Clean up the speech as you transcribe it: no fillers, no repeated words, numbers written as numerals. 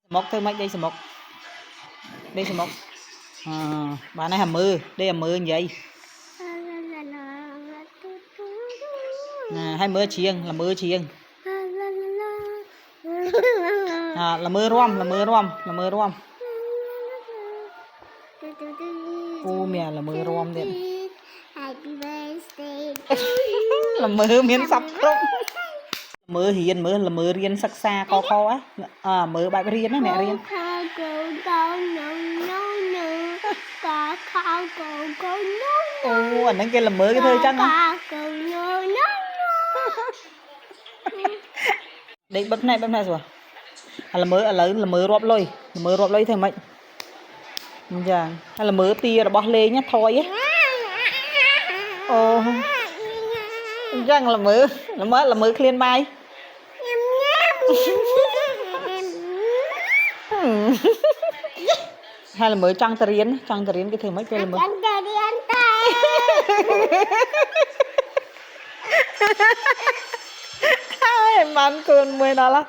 mốc thôi mấy đây mốc đây mốc bà này hàm mưa đây hàm mưa như vậy hai mưa chiêng là mưa chiêng là mưa rom là mưa rom là mưa rom ô mẹ là mưa rom đấy là mưa miếng sập không mưa hiền mưa là mưa riêng sắc xa co co á mưa bài riêng á mẹ riêng ô anh đang kia là mưa cái thôi chăng á đấy bấm này rồi là mưa rộp lôi thôi mày dạ hay là mưa tia là bỏ lê nhá thôi á ô răng là mưa clean bay hay là mưa trăng tờ riến cái thứ mấy cái là mưa em ăn cơn mưa đó là